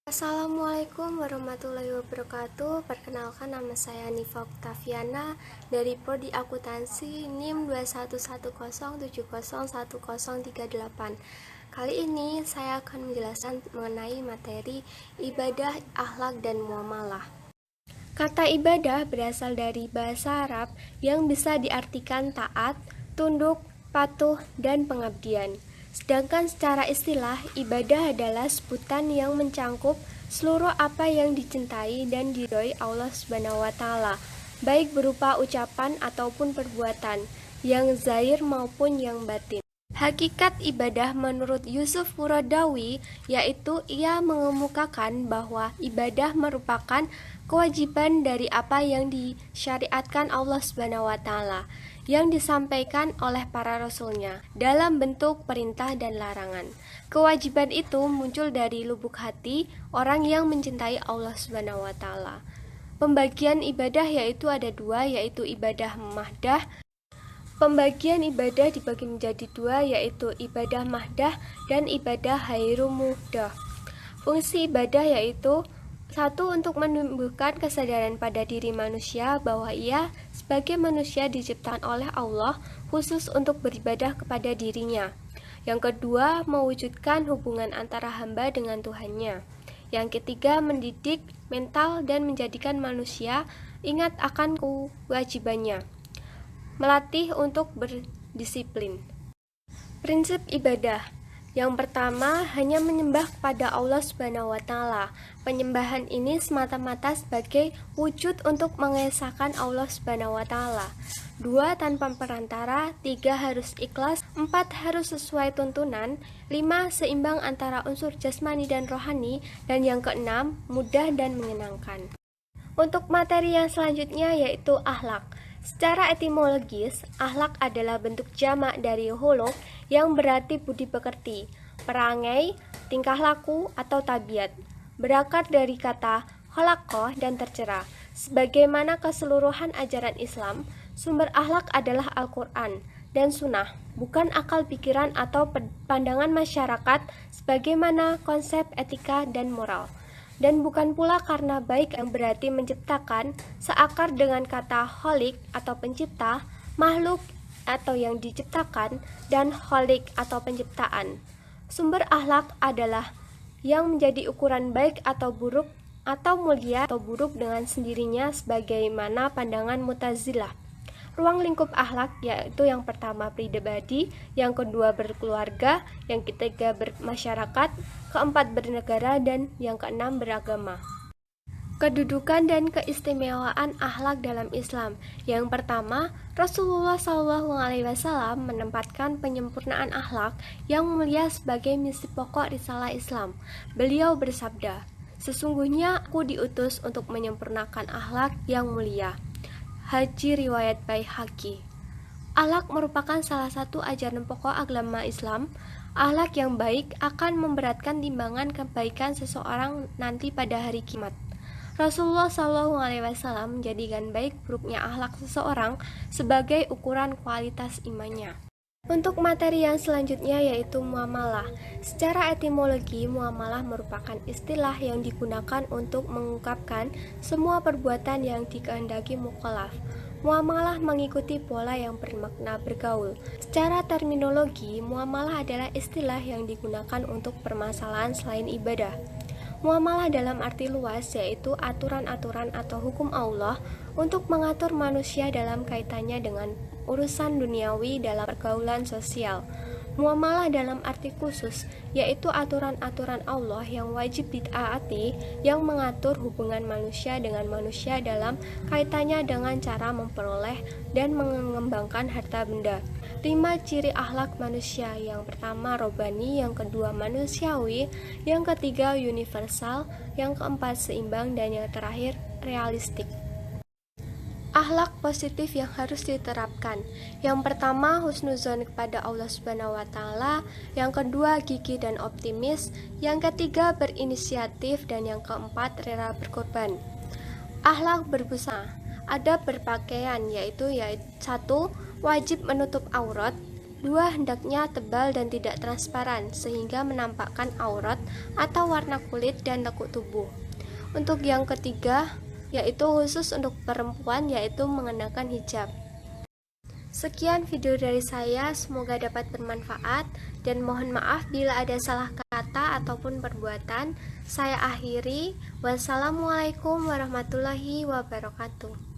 Assalamualaikum warahmatullahi wabarakatuh. Perkenalkan, nama saya Nifa Oktaviana dari Prodi Akuntansi NIM 2110701038. Kali ini saya akan menjelaskan mengenai materi ibadah, akhlak, dan muamalah. Kata ibadah berasal dari bahasa Arab yang bisa diartikan taat, tunduk, patuh, dan pengabdian. Sedangkan secara istilah, ibadah adalah sebutan yang mencangkup seluruh apa yang dicintai dan diridhoi Allah Subhanahu wa Ta'ala, baik berupa ucapan ataupun perbuatan, yang zahir maupun yang batin. Hakikat ibadah menurut Yusuf Muradawi yaitu ia mengemukakan bahwa ibadah merupakan kewajiban dari apa yang disyariatkan Allah Subhanahu wa Ta'ala yang disampaikan oleh para rasulnya dalam bentuk perintah dan larangan. Kewajiban itu muncul dari lubuk hati orang yang mencintai Allah Subhanahu wa Ta'ala. Pembagian ibadah yaitu ada dua, yaitu ibadah mahdah. Pembagian ibadah dibagi menjadi dua, yaitu ibadah mahdah dan ibadah hairu muhdah. Fungsi ibadah yaitu satu, untuk menumbuhkan kesadaran pada diri manusia bahwa ia sebagai manusia diciptakan oleh Allah khusus untuk beribadah kepada dirinya. Yang kedua, mewujudkan hubungan antara hamba dengan Tuhannya. Yang ketiga, mendidik mental dan menjadikan manusia ingat akan kewajibannya. Melatih untuk berdisiplin. Prinsip ibadah. Yang pertama, hanya menyembah kepada Allah Subhanahu wa Ta'ala. Penyembahan ini semata-mata sebagai wujud untuk mengesahkan Allah Subhanahu wa Ta'ala. 2. Tanpa perantara. 3. Harus ikhlas. 4. Harus sesuai tuntunan. 5. Seimbang antara unsur jasmani dan rohani. Dan yang keenam, mudah dan menyenangkan. Untuk materi yang selanjutnya yaitu akhlak. Secara etimologis, akhlak adalah bentuk jamak dari khuluq yang berarti budi pekerti, perangai, tingkah laku, atau tabiat. Berakar dari kata khalaqah dan tercera. Sebagaimana keseluruhan ajaran Islam, sumber akhlak adalah Al-Quran dan Sunnah, bukan akal pikiran atau pandangan masyarakat sebagaimana konsep etika dan moral. Dan bukan pula karena baik yang berarti menciptakan, seakar dengan kata kholik atau pencipta, makhluk atau yang diciptakan, dan kholik atau penciptaan. Sumber akhlak adalah yang menjadi ukuran baik atau buruk, atau mulia atau buruk dengan sendirinya sebagaimana pandangan Mu'tazilah. Ruang lingkup akhlak yaitu yang pertama pribadi, yang kedua berkeluarga, yang ketiga bermasyarakat, keempat bernegara, dan yang keenam beragama. Kedudukan dan keistimewaan akhlak dalam Islam. Yang pertama, Rasulullah SAW menempatkan penyempurnaan akhlak yang mulia sebagai misi pokok risalah Islam. Beliau bersabda, "Sesungguhnya aku diutus untuk menyempurnakan akhlak yang mulia." Haji riwayat Baihaqi. Akhlak merupakan salah satu ajaran pokok agama Islam. Akhlak yang baik akan memberatkan timbangan kebaikan seseorang nanti pada hari kiamat. Rasulullah SAW menjadikan baik buruknya akhlak seseorang sebagai ukuran kualitas imannya. Untuk materi yang selanjutnya yaitu muamalah. Secara etimologi, muamalah merupakan istilah yang digunakan untuk mengungkapkan semua perbuatan yang dikehendaki mukallaf. Muamalah mengikuti pola yang bermakna bergaul. Secara terminologi, muamalah adalah istilah yang digunakan untuk permasalahan selain ibadah. Muamalah dalam arti luas yaitu aturan-aturan atau hukum Allah untuk mengatur manusia dalam kaitannya dengan urusan duniawi dalam pergaulan sosial. Muamalah dalam arti khusus yaitu aturan-aturan Allah yang wajib ditaati yang mengatur hubungan manusia dengan manusia dalam kaitannya dengan cara memperoleh dan mengembangkan harta benda. 5 ciri akhlak manusia. Yang pertama robani, yang kedua manusiawi, yang ketiga universal, yang keempat seimbang, dan yang terakhir realistik. Akhlak positif yang harus diterapkan. Yang pertama husnuzon kepada Allah Subhanahu wa Ta'ala, yang kedua gigih dan optimis, yang ketiga berinisiatif, dan yang keempat rela berkorban. Akhlak berbusana. Ada berpakaian yaitu 1. Wajib menutup aurat, Dua, hendaknya tebal dan tidak transparan sehingga menampakkan aurat atau warna kulit dan lekuk tubuh. Untuk yang ketiga, yaitu khusus untuk perempuan, yaitu mengenakan hijab. Sekian video dari saya, semoga dapat bermanfaat dan mohon maaf bila ada salah kata ataupun perbuatan. Saya akhiri. Wassalamualaikum warahmatullahi wabarakatuh.